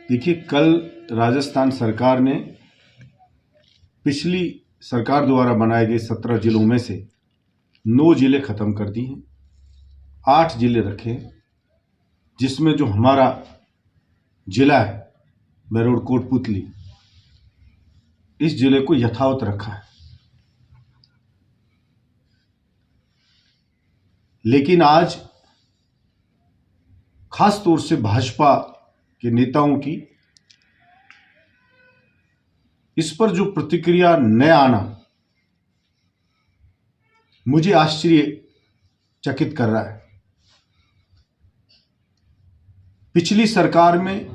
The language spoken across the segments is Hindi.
देखिए, कल राजस्थान सरकार ने पिछली सरकार द्वारा बनाए गए 17 जिलों में से 9 जिले खत्म कर दिए हैं, 8 जिले रखे हैं, जिसमें जो हमारा जिला है बहरोड कोटपुतली, इस जिले को यथावत रखा है। लेकिन आज खास तौर से भाजपा के नेताओं की इस पर जो प्रतिक्रिया न आना मुझे आश्चर्यचकित कर रहा है। पिछली सरकार में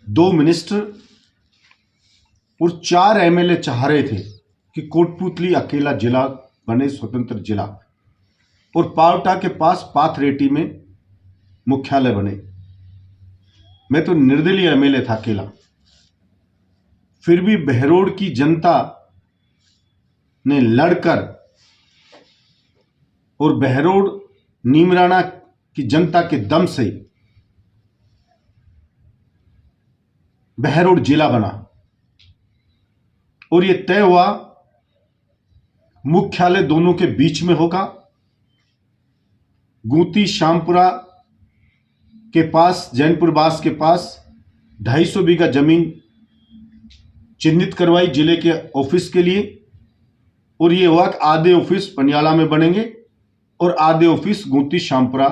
2 मिनिस्टर और 4 एमएलए चाह रहे थे कि कोटपुतली अकेला जिला बने, स्वतंत्र जिला, और पावटा के पास पाथरेटी में मुख्यालय बने। मैं तो निर्दलीय एमएलए था अकेला, फिर भी बहरोड की जनता ने लड़कर और बहरोड नीमराना की जनता के दम से बहरोड जिला बना और यह तय हुआ मुख्यालय दोनों के बीच में होगा। गुंती श्यामपुरा के पास, जैनपुर बास के पास 250 बीघा जमीन चिन्हित करवाई जिले के ऑफिस के लिए, और यह हुआ कि आधे ऑफिस पनियाला में बनेंगे और आधे ऑफिस गुंती श्यामपुरा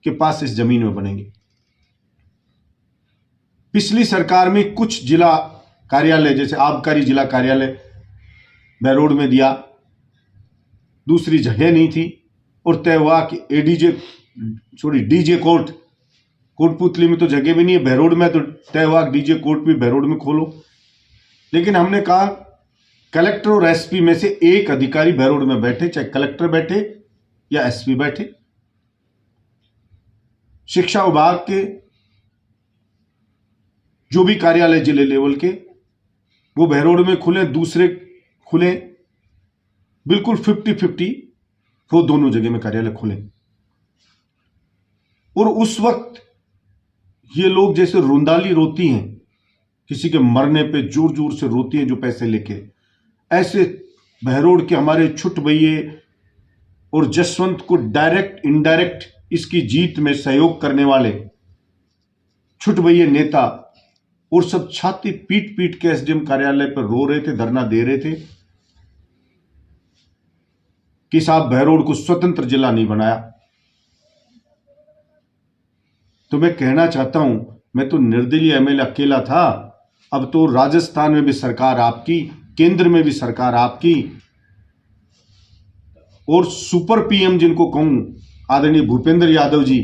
के पास इस जमीन में बनेंगे। पिछली सरकार में कुछ जिला कार्यालय, जैसे आबकारी जिला कार्यालय बहरोड में दिया, दूसरी जगह नहीं थी, और तय हुआ कि डीजे कोर्ट, कोटपुतली में तो जगह भी नहीं है, बहरोड में तो तय हुआ डीजे कोर्ट भी बहरोड में खोलो। लेकिन हमने कहा कलेक्टर और एसपी में से एक अधिकारी बहरोड में बैठे, चाहे कलेक्टर बैठे या एसपी बैठे। शिक्षा विभाग के जो भी कार्यालय जिले लेवल के वो बहरोड में खुले, दूसरे खुले, बिल्कुल 50-50 वो दोनों जगह में कार्यालय खुले। और उस वक्त ये लोग जैसे रुंदाली रोती हैं, किसी के मरने पे जोर जोर से रोती हैं जो पैसे लेके, ऐसे बहरोड के हमारे छुट भैये और जसवंत को डायरेक्ट इनडायरेक्ट इसकी जीत में सहयोग करने वाले छुट भैये नेता और सब छाती पीट पीट के एसडीएम कार्यालय पर रो रहे थे, धरना दे रहे थे कि साहब बहरोड को स्वतंत्र जिला नहीं बनाया। तो मैं कहना चाहता हूं, मैं तो निर्दलीय एमएलए अकेला था, अब तो राजस्थान में भी सरकार आपकी, केंद्र में भी सरकार आपकी, और सुपर पीएम जिनको कहूं आदरणीय भूपेंद्र यादव जी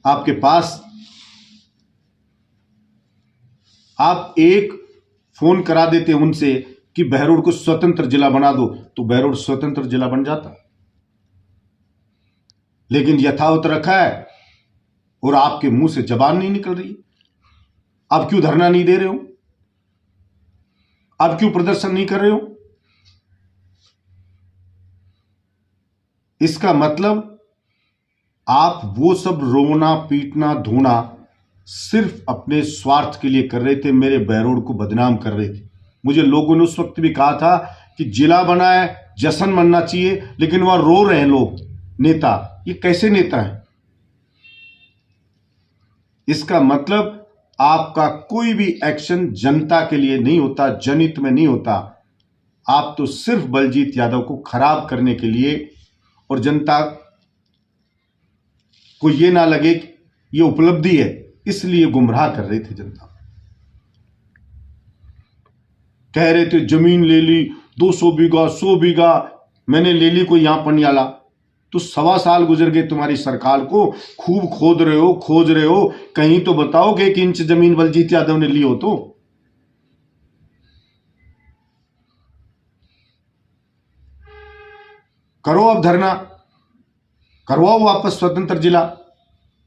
आपके पास, आप एक फोन करा देते उनसे कि बहरोड को स्वतंत्र जिला बना दो, तो बहरोड स्वतंत्र जिला बन जाता। लेकिन यथावत रखा है और आपके मुंह से जबान नहीं निकल रही। आप क्यों धरना नहीं दे रहे हो? आप क्यों प्रदर्शन नहीं कर रहे हो? इसका मतलब आप वो सब रोना पीटना धोना सिर्फ अपने स्वार्थ के लिए कर रहे थे, मेरे बहरोड को बदनाम कर रहे थे। मुझे लोगों ने उस वक्त भी कहा था कि जिला बना है, जश्न मनना चाहिए, लेकिन वहां रो रहे हैं लोग, नेता। ये कैसे नेता है? इसका मतलब आपका कोई भी एक्शन जनता के लिए नहीं होता, जनहित में नहीं होता। आप तो सिर्फ बलजीत यादव को खराब करने के लिए, और जनता को यह ना लगे कि यह उपलब्धि है, इसलिए गुमराह कर रहे थे जनता। कह रहे थे जमीन ले ली, 200 बीघा 100 बीघा मैंने ले ली कोई यहां पनियाला। तो 1.25 साल गुजर गए तुम्हारी सरकार को, खूब खोद रहे हो, खोज रहे हो, कहीं तो बताओ कि 1 इंच जमीन बलजीत यादव ने ली हो तो। करो अब धरना, करवाओ वापस स्वतंत्र जिला।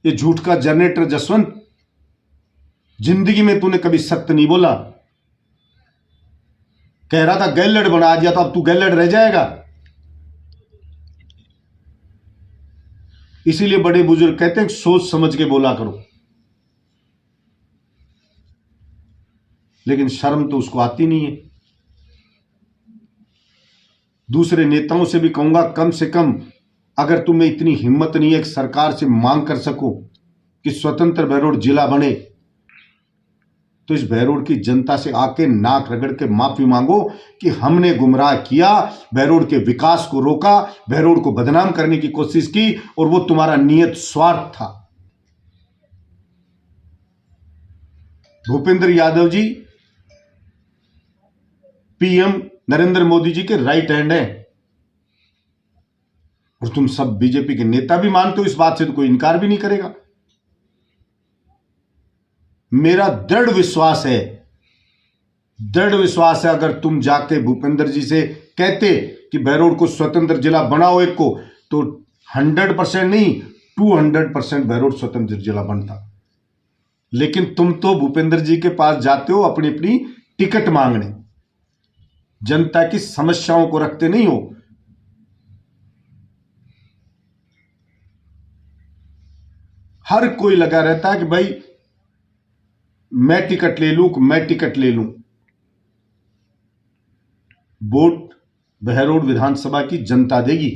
ये झूठ का जनरेटर जसवंत, जिंदगी में तूने कभी सत्य नहीं बोला। कह रहा था गैलेड बना दिया, तो अब तू गैलेड रह जाएगा। इसीलिए बड़े बुजुर्ग कहते हैं सोच समझ के बोला करो। लेकिन शर्म तो उसको आती नहीं है। दूसरे नेताओं से भी कहूंगा, कम से कम अगर तुम्हें इतनी हिम्मत नहीं है कि सरकार से मांग कर सको कि स्वतंत्र बहरोड जिला बने, तो इस बहरोड की जनता से आके नाक रगड़ के माफी मांगो कि हमने गुमराह किया, बहरोड के विकास को रोका, बहरोड को बदनाम करने की कोशिश की, और वो तुम्हारा नियत स्वार्थ था। भूपेंद्र यादव जी पीएम नरेंद्र मोदी जी के राइट हैंड है, और तुम सब बीजेपी के नेता भी मानते हो इस बात से, तो कोई इनकार भी नहीं करेगा। मेरा दृढ़ विश्वास है अगर तुम जाके भूपेंद्र जी से कहते कि बहरोड को स्वतंत्र जिला बनाओ एक को, तो 100% नहीं 200% बहरोड स्वतंत्र जिला बनता। लेकिन तुम तो भूपेंद्र जी के पास जाते हो अपनी अपनी टिकट मांगने, जनता की समस्याओं को रखते नहीं हो। हर कोई लगा रहता है कि भाई मैं टिकट ले लूं। वोट बहरोड विधानसभा की जनता देगी।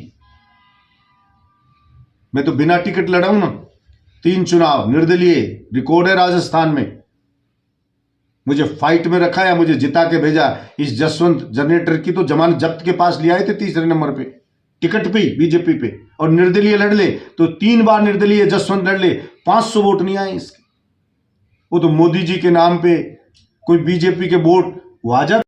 मैं तो बिना टिकट लड़ा हूं ना, 3 चुनाव निर्दलीय, रिकॉर्ड है राजस्थान में। मुझे फाइट में रखा या मुझे जिता के भेजा। इस जसवंत जनरेटर की तो जमानत जब्त के पास ले आए थे 3रे नंबर पे, टिकट पे बीजेपी पे, और निर्दलीय लड़ ले तो 3 बार निर्दलीय जसवंत लड़ ले, 500 वोट नहीं आए इसके। वो तो मोदी जी के नाम पे कोई बीजेपी के वोट वो आ जाते।